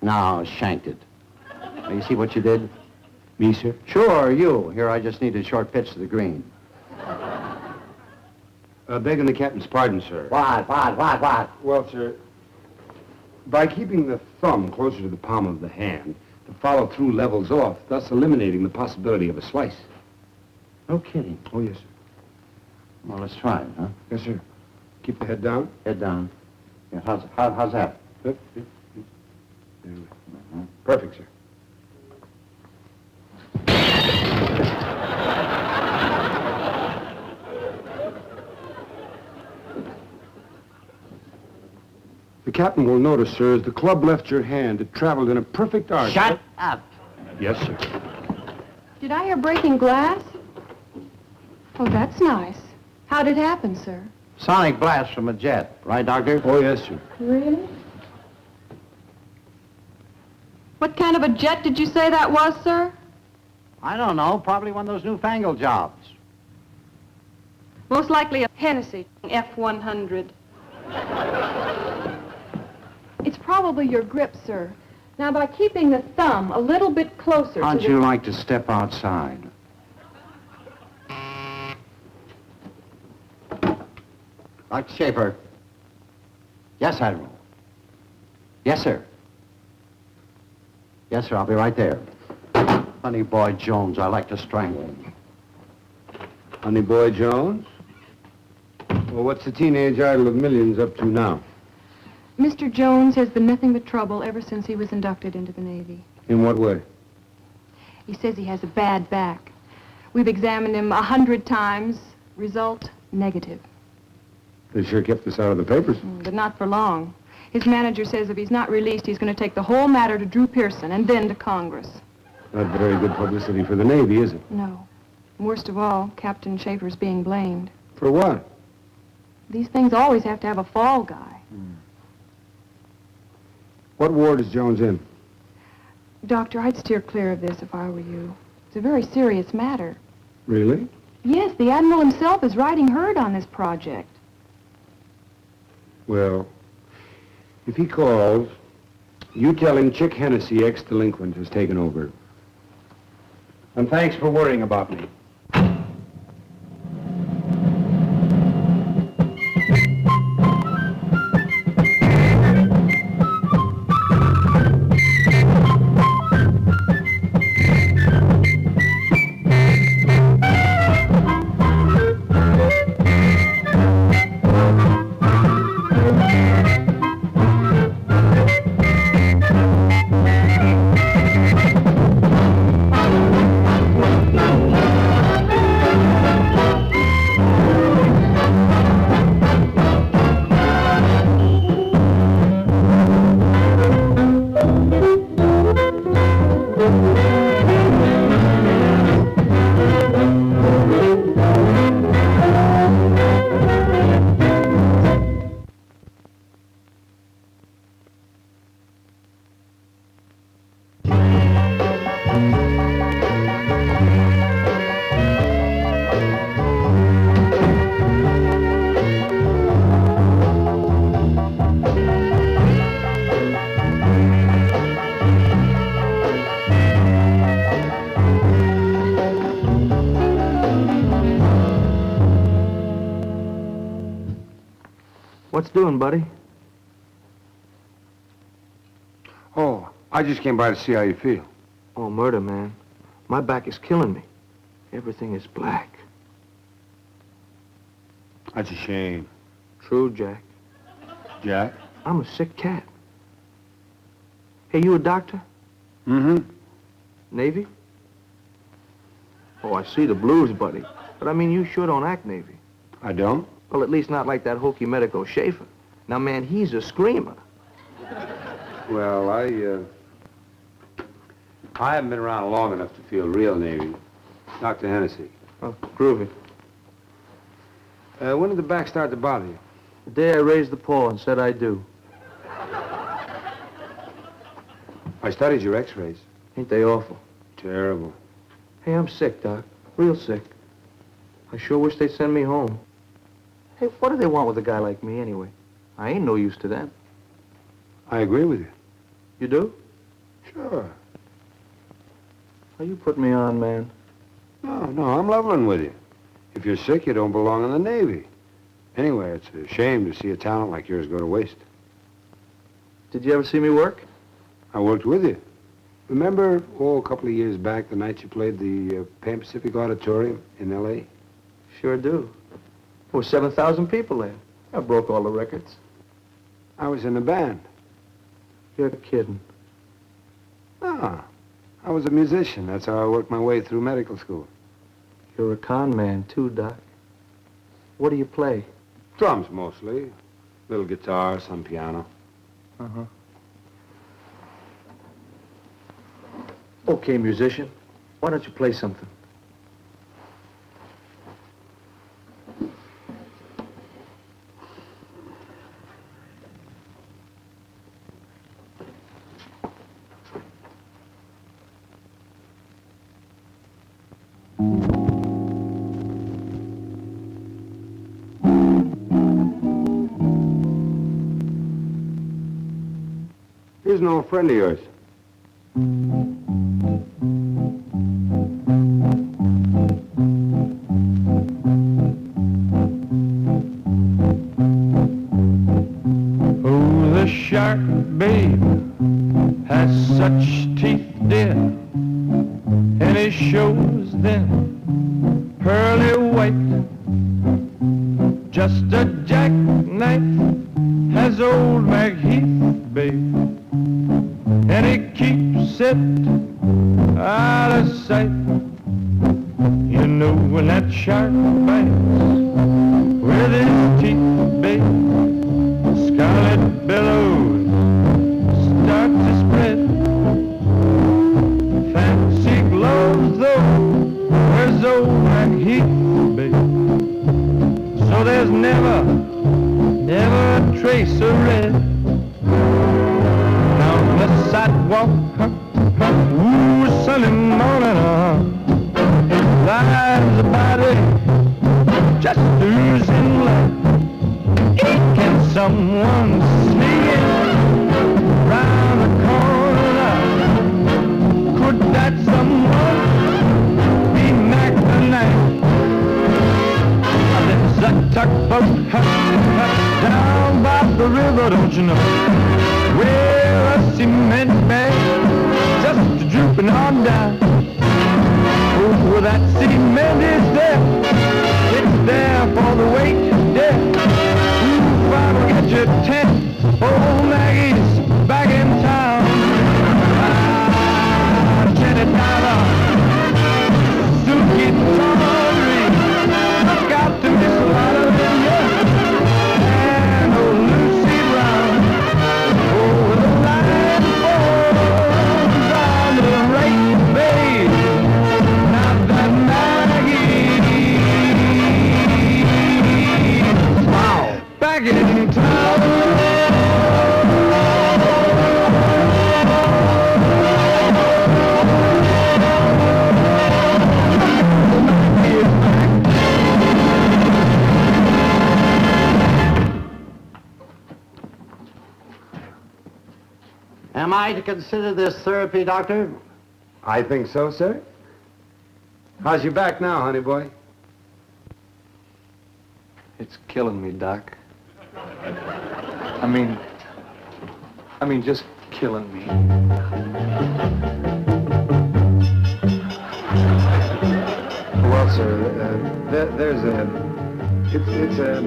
Now, shanked it. Now, you see what you did? Me, sir? Sure, you. Here, I just need a short pitch to the green. Begging the captain's pardon, sir. What? Well, sir, by keeping the thumb closer to the palm of the hand, the follow-through levels off, thus eliminating the possibility of a slice. No kidding. Oh, yes, sir. Well, let's try it, huh? Yes, sir. Keep the head down. Head down. Yeah, how's that? There we go. Perfect, sir. The captain will notice, sir, as the club left your hand, it traveled in a perfect arc. Shut up. Yes, sir. Did I hear breaking glass? Oh, that's nice. How'd it happen, sir? Sonic blast from a jet. Right, Doctor? Oh, yes, sir. Really? What kind of a jet did you say that was, sir? I don't know. Probably one of those newfangled jobs. Most likely a Hennessey F-100. It's probably your grip, sir. Now, by keeping the thumb a little bit closer How'd to you like to step outside? Dr. Schaefer. Yes, Admiral. Yes, sir. Yes, sir, I'll be right there. Honey Boy Jones, I like to strangle him. Honey Boy Jones? Well, what's the teenage idol of millions up to now? Mr. Jones has been nothing but trouble ever since he was inducted into the Navy. In what way? He says he has a bad back. We've examined him 100 times. Result, negative. They sure kept this out of the papers. But not for long. His manager says if he's not released, he's going to take the whole matter to Drew Pearson and then to Congress. Not very good publicity for the Navy, is it? No. Worst of all, Captain Schaefer's being blamed. For what? These things always have to have a fall guy. What ward is Jones in? Doctor, I'd steer clear of this if I were you. It's a very serious matter. Really? Yes, the Admiral himself is riding herd on this project. Well, if he calls, you tell him Chick Hennessey, ex-delinquent, has taken over. And thanks for worrying about me. What's doing, buddy? Oh, I just came by to see how you feel. Oh, murder, man. My back is killing me. Everything is black. That's a shame. True, Jack. Jack? I'm a sick cat. Hey, you a doctor? Mm-hmm. Navy? Oh, I see the blues, buddy. But I mean, you sure don't act Navy. I don't? Well, at least not like that hokey medico Schaefer. Now, man, he's a screamer. Well, I haven't been around long enough to feel real Navy. Dr. Hennessey. Oh, groovy. When did the back start to bother you? The day I raised the paw and said I do. I studied your x-rays. Ain't they awful? Terrible. Hey, I'm sick, Doc. Real sick. I sure wish they'd send me home. Hey, what do they want with a guy like me, anyway? I ain't no use to them. I agree with you. You do? Sure. Are you putting me on, man? No, I'm leveling with you. If you're sick, you don't belong in the Navy. Anyway, it's a shame to see a talent like yours go to waste. Did you ever see me work? I worked with you. Remember, a couple of years back, the night you played the Pan Pacific Auditorium in L.A.? Sure do. There were 7,000 people there. I broke all the records. I was in the band. You're kidding. Ah, I was a musician. That's how I worked my way through medical school. You're a con man, too, Doc. What do you play? Drums, mostly. Little guitar, some piano. Uh-huh. Okay, musician. Why don't you play something? Here's an old friend of yours. Oh, the shark, babe, has such teeth, dear, and it shows them pearly white. Just a jackknife has old MacHeath, babe, and it keeps it out of sight. You know when that shark bites with his teeth, babe, scarlet billows start to spread. Fancy gloves, though, where's old MacHeath, babe? So there's never a trace of red. Down the sidewalk, ooh, Sunday morning, lies a body just oozing light. Can someone sneak in round the corner? Could that someone be Mac tonight? There's a tugboat down by the river, don't you know? Where a cement bag just drooping on down. Oh, that cement is there. It's there for the weight to death. Get your tent, old Maggie's back in town. Ah, Jenny Dollar, Suki Tawdry, look out to miss a lot of it, yeah. And old Lucy Brown, oh, the line falls on the right, babe. Not that Maggie, wow, back in town. Am I to consider this therapy, Doctor? I think so, sir. How's your back now, honey boy? It's killing me, Doc. I mean, just killing me. Well, sir, there's a... It's a...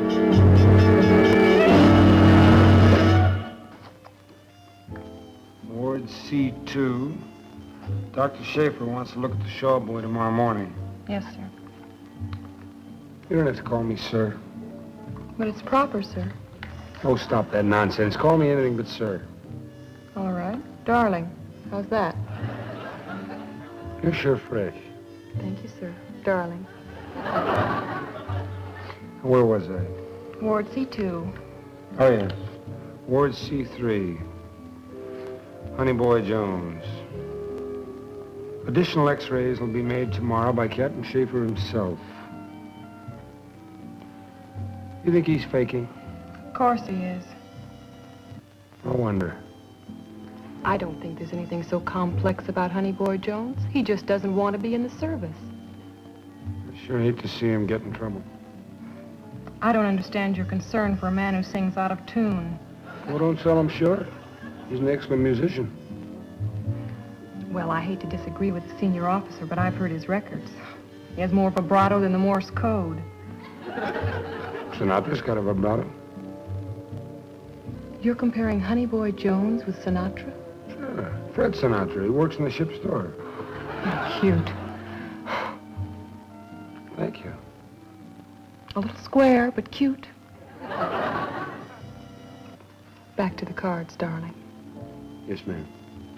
Ward C2. Dr. Schaefer wants to look at the Shaw boy tomorrow morning. Yes, sir. You don't have to call me sir. But it's proper, sir. Oh, stop that nonsense. Call me anything but sir. All right. Darling. How's that? You're sure fresh. Thank you, sir. Darling. Where was I? Ward C2. Oh, yes. Ward C3. Honey Boy Jones. Additional x-rays will be made tomorrow by Captain Schaefer himself. You think he's faking? Of course he is. No wonder. I don't think there's anything so complex about Honey Boy Jones. He just doesn't want to be in the service. I sure hate to see him get in trouble. I don't understand your concern for a man who sings out of tune. Well, don't sell him short. He's an excellent musician. Well, I hate to disagree with the senior officer, but I've heard his records. He has more vibrato than the Morse code. Sinatra's got a vibrato. You're comparing Honey Boy Jones with Sinatra? Sure. Fred Sinatra. He works in the ship store. Cute. Thank you. A little square, but cute. Back to the cards, darling. Yes, ma'am.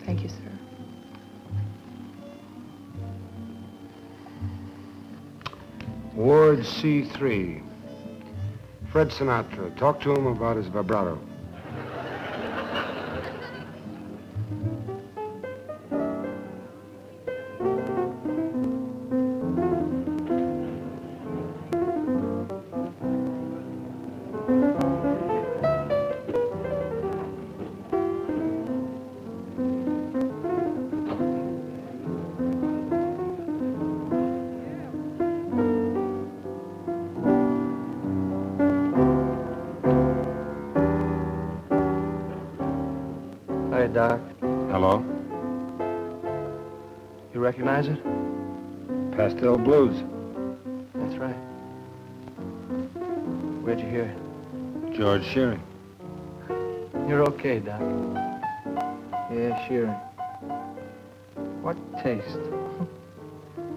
Thank you, sir. Ward C3. Fred Sinatra. Talk to him about his vibrato. Hi, Doc. Hello? You recognize it? Pastel Blues. That's right. Where'd you hear it? George Shearing. You're okay, Doc. Yeah, Shearing. What taste?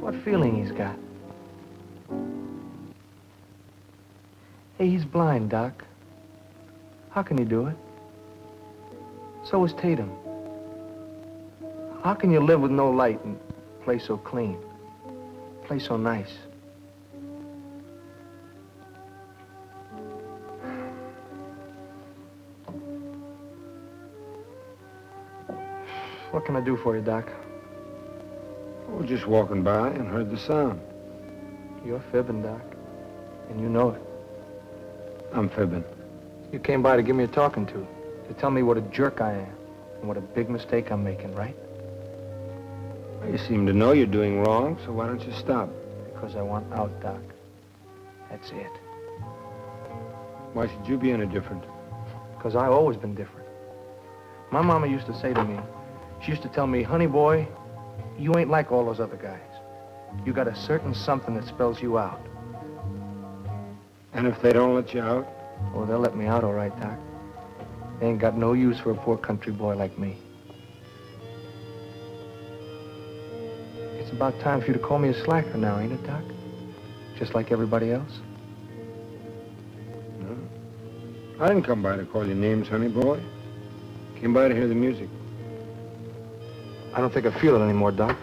What feeling he's got? Hey, he's blind, Doc. How can he do it? So is Tatum. How can you live with no light and play so clean? Play so nice? What can I do for you, Doc? We were just walking by and heard the sound. You're fibbing, Doc. And you know it. I'm fibbing. You came by to give me a talking to tell me what a jerk I am and what a big mistake I'm making, right? Well, you seem to know you're doing wrong, so why don't you stop? Because I want out, Doc. That's it. Why should you be any different? Because I've always been different. My mama used to say to me, she used to tell me, honey boy, you ain't like all those other guys. You got a certain something that spells you out. And if they don't let you out? Oh, they'll let me out all right, Doc. They ain't got no use for a poor country boy like me. It's about time for you to call me a slacker now, ain't it, Doc? Just like everybody else? No. I didn't come by to call you names, honey boy. Came by to hear the music. I don't think I feel it anymore, Doc.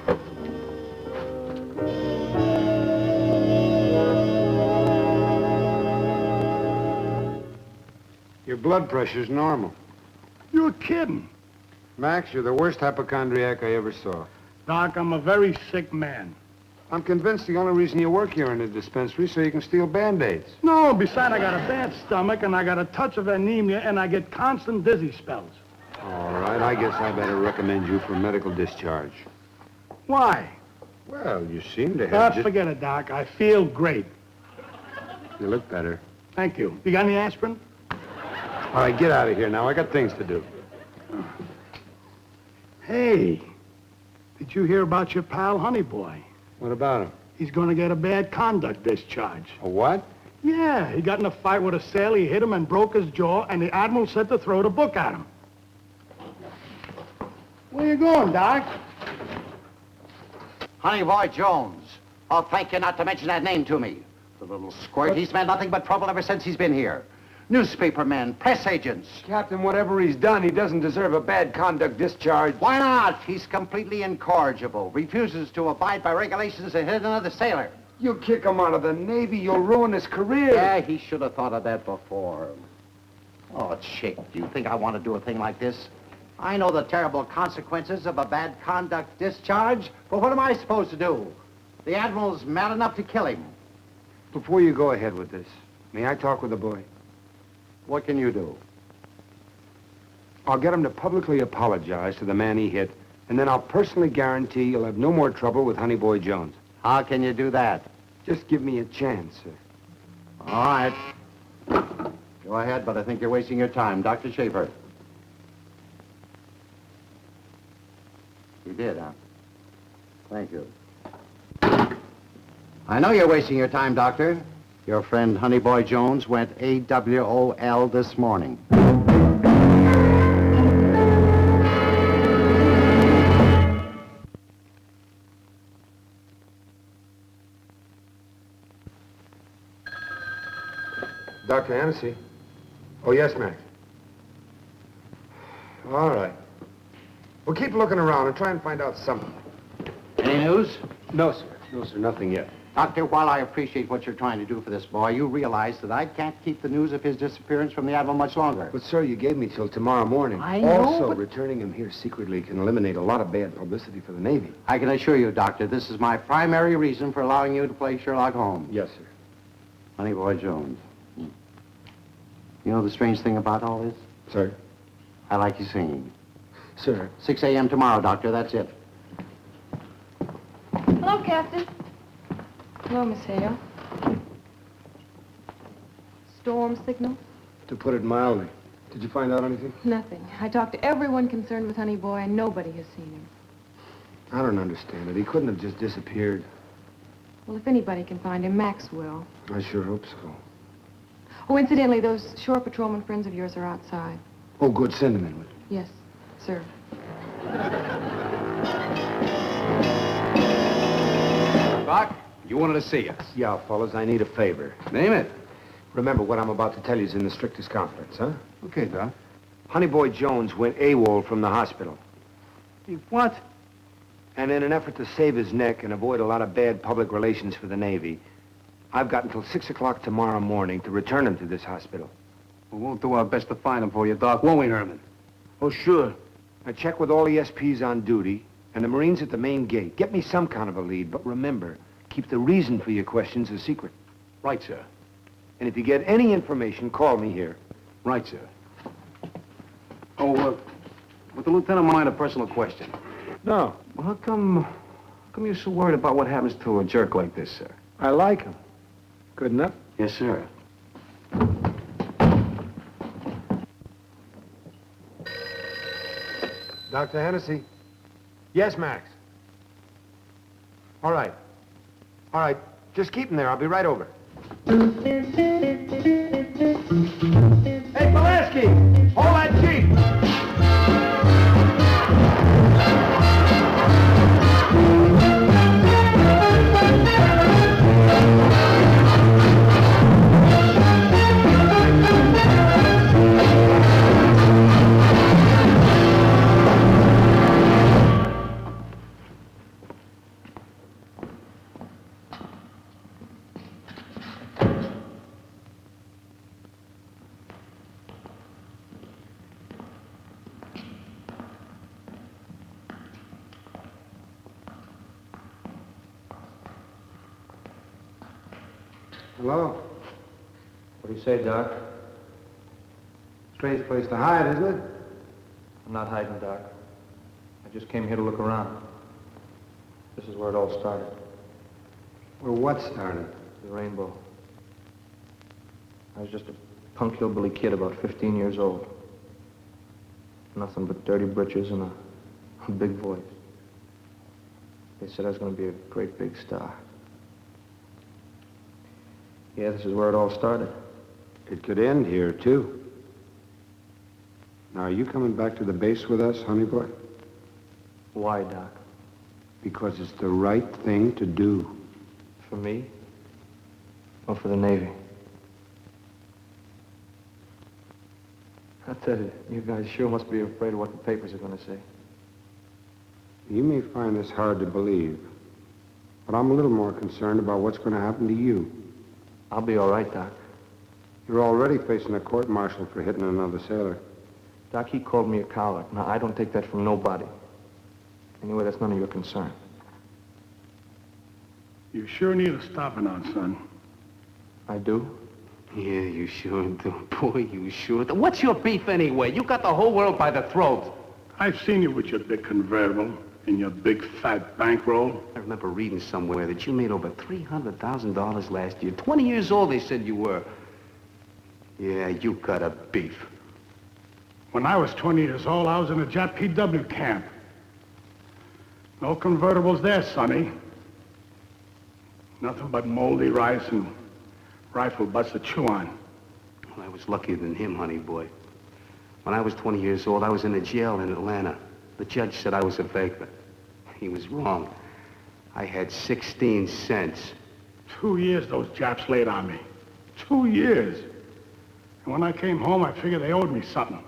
Your blood pressure's normal. You're kidding. Max, you're the worst hypochondriac I ever saw. Doc, I'm a very sick man. I'm convinced the only reason you work here in the dispensary is so you can steal Band-Aids. No, besides, I got a bad stomach, and I got a touch of anemia, and I get constant dizzy spells. All right, I guess I better recommend you for medical discharge. Why? Well, you seem to have just... Forget it, Doc. I feel great. You look better. Thank you. You got any aspirin? All right, get out of here now. I got things to do. Hey, did you hear about your pal, Honey Boy? What about him? He's going to get a bad conduct discharge. A what? Yeah, he got in a fight with a sailor. He hit him and broke his jaw, and the admiral said to throw the book at him. Where you going, Doc? Honey Boy Jones. Oh, thank you not to mention that name to me. The little squirt, he's meant nothing but trouble ever since he's been here. Newspaper men, press agents. Captain, whatever he's done, he doesn't deserve a bad conduct discharge. Why not? He's completely incorrigible, refuses to abide by regulations and hit another sailor. You kick him out of the Navy, you'll ruin his career. Yeah, he should have thought of that before. Oh, Chick, do you think I want to do a thing like this? I know the terrible consequences of a bad conduct discharge, but what am I supposed to do? The Admiral's mad enough to kill him. Before you go ahead with this, may I talk with the boy? What can you do? I'll get him to publicly apologize to the man he hit, and then I'll personally guarantee you'll have no more trouble with Honey Boy Jones. How can you do that? Just give me a chance, sir. All right. Go ahead, but I think you're wasting your time. Dr. Schaefer. You did, huh? Thank you. I know you're wasting your time, Doctor. Your friend Honey Boy Jones went AWOL this morning. Dr. Hennessey? Oh, yes, Max. All right. We'll keep looking around and try and find out something. Any news? No, sir. No, sir, nothing yet. Doctor, while I appreciate what you're trying to do for this boy, you realize that I can't keep the news of his disappearance from the Admiral much longer. But, sir, you gave me till tomorrow morning. I know, Also, but- returning him here secretly can eliminate a lot of bad publicity for the Navy. I can assure you, Doctor, this is my primary reason for allowing you to play Sherlock Holmes. Yes, sir. Honey Boy Jones. You know the strange thing about all this? Sir? I like you singing. Sir? 6 a.m. tomorrow, Doctor, that's it. Hello, Captain. Hello, Miss Hale. Storm signal? To put it mildly. Did you find out anything? Nothing. I talked to everyone concerned with Honey Boy, and nobody has seen him. I don't understand it. He couldn't have just disappeared. Well, if anybody can find him, Max will. I sure hope so. Oh, incidentally, those shore patrolman friends of yours are outside. Oh, good. Send him in with me. Yes, sir. Doc, you wanted to see us. Yeah, fellas, I need a favor. Name it. Remember, what I'm about to tell you is in the strictest confidence, huh? Okay, Doc. Honey Boy Jones went AWOL from the hospital. What? And in an effort to save his neck and avoid a lot of bad public relations for the Navy, I've got until 6 o'clock tomorrow morning to return him to this hospital. We won't do our best to find him for you, Doc, won't we, Herman? Oh, sure. I check with all the SPs on duty and the Marines at the main gate. Get me some kind of a lead, but remember, keep the reason for your questions a secret. Right, sir. And if you get any information, call me here. Right, sir. Oh, would the lieutenant mind a personal question? No, Well, how come you're so worried about what happens to a jerk like this, sir? I like him. Good enough? Yes, sir. Dr. Hennessey? Yes, Max. All right. All right. Just keep him there. I'll be right over. Hey, Pulaski! Hold that jeep! Hello? What do you say, Doc? Strange place to hide, isn't it? I'm not hiding, Doc. I just came here to look around. This is where it all started. Where what started? The rainbow. I was just a punk hillbilly kid about 15 years old. Nothing but dirty britches and a big voice. They said I was going to be a great big star. Yeah, this is where it all started. It could end here, too. Now, are you coming back to the base with us, honey boy? Why, Doc? Because it's the right thing to do. For me? Or for the Navy? I tell you, you guys sure must be afraid of what the papers are going to say. You may find this hard to believe, but I'm a little more concerned about what's going to happen to you. I'll be all right, Doc. You're already facing a court-martial for hitting another sailor. Doc, he called me a coward. Now, I don't take that from nobody. Anyway, that's none of your concern. You sure need a stopping on, son. I do? Yeah, you sure do. Boy, you sure do. What's your beef anyway? You got the whole world by the throat. I've seen you with your big convertible and your big fat bankroll. I remember reading somewhere that you made over $300,000 last year. 20 years old, they said you were. Yeah, you got a beef. When I was 20 years old, I was in a Jap PW camp. No convertibles there, Sonny. Nothing but moldy rice and rifle butts to chew on. Well, I was luckier than him, honey boy. When I was 20 years old, I was in a jail in Atlanta. The judge said I was a vagrant. He was wrong. I had 16 cents. 2 years those Japs laid on me. 2 years. And when I came home, I figured they owed me something.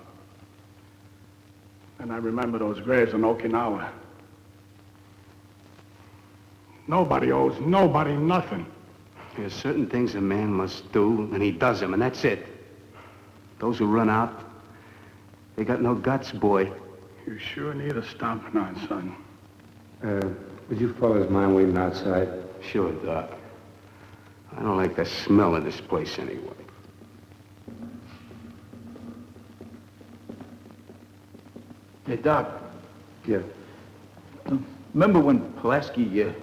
And I remember those graves in Okinawa. Nobody owes nobody nothing. There's certain things a man must do, and he does them, and that's it. Those who run out, they got no guts, boy. You sure need a stomping on, son. Would you fellas mind waiting outside? Sure, Doc. I don't like the smell of this place anyway. Hey, Doc. Yeah. Remember when Pulaski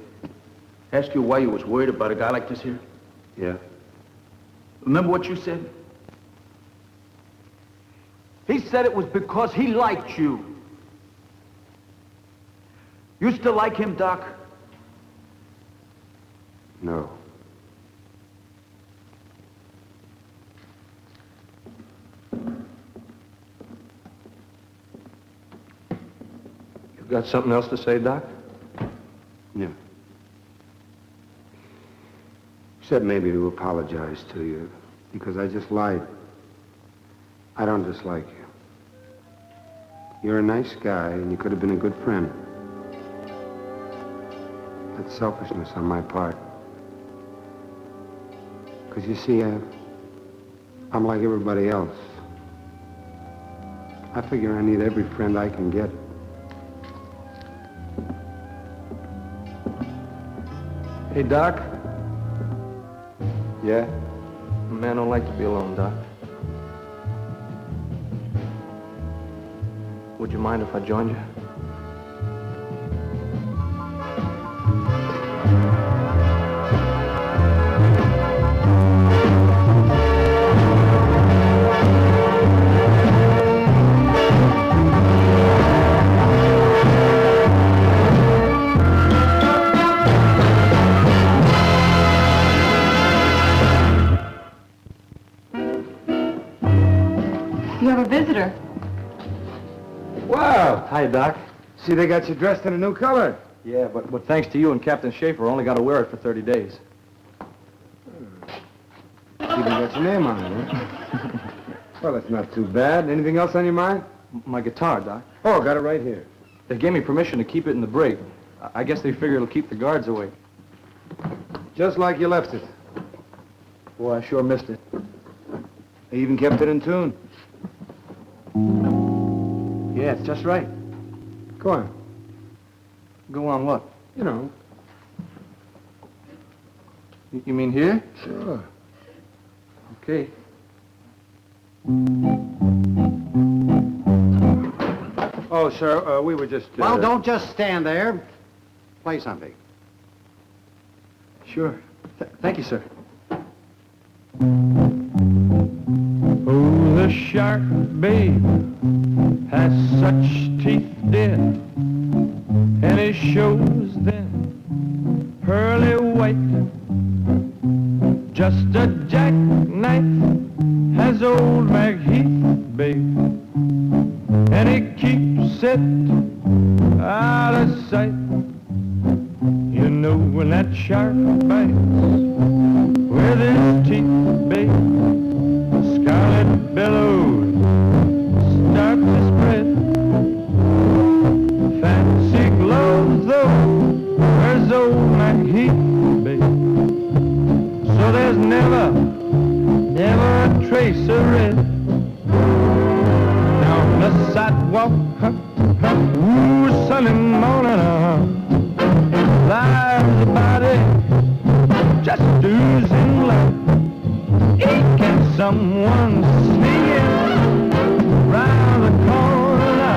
asked you why you was worried about a guy like this here? Yeah. Remember what you said? He said it was because he liked you. You still like him, Doc? No. You got something else to say, Doc? Yeah. Except maybe to apologize to you, because I just lied. I don't dislike you. You're a nice guy, and you could have been a good friend. That's selfishness on my part. Because you see, I'm like everybody else. I figure I need every friend I can get. Hey, Doc. Yeah? A man don't like to be alone, Doc. Would you mind if I joined you? You have a visitor. Wow! Hi, Doc. See, they got you dressed in a new color. Yeah, but thanks to you and Captain Schaefer, I only got to wear it for 30 days. Even got your name on it, huh? Well, that's not too bad. Anything else on your mind? My guitar, Doc. Oh, got it right here. They gave me permission to keep it in the brig. I guess they figure it'll keep the guards away. Just like you left it. Boy, I sure missed it. They even kept it in tune. Yeah, it's just right. Go on. Go on what? You know. You mean here? Sure. Okay. Oh, sir, we were just... Well, don't just stand there. Play something. Sure. Thank you, sir. Oh, the shark, babe, has such teeth, dear, and it shows them pearly white. Just a jackknife has old McHeath, babe, and it keeps it out of sight. You know when that shark bites with his teeth, babe, scarlet billows start to spread. Fancy gloves, though, where's old McHeath, babe? So there's never a trace of red. Down the sidewalk, ooh, sunny morning, lies a body just oozing life. someone sneaking round the corner?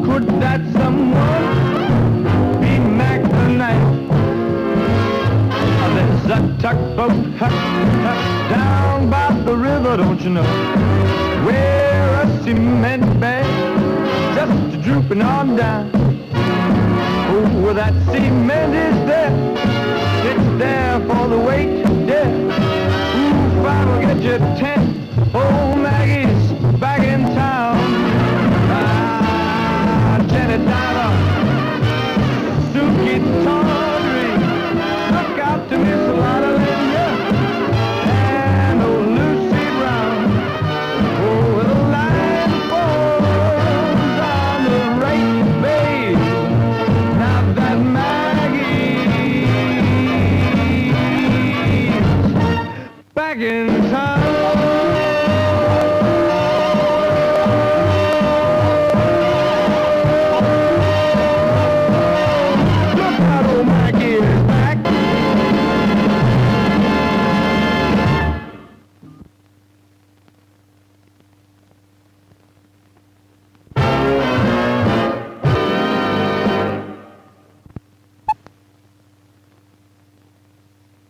Could that someone be Mac tonight? There's a tugboat down by the river, don't you know, where a cement bag just drooping on down. Oh, that cement is there, it's there for the weight, yeah. Ooh, five will get you 10. Oh, Maggie's back in town. Ah, Jenny down.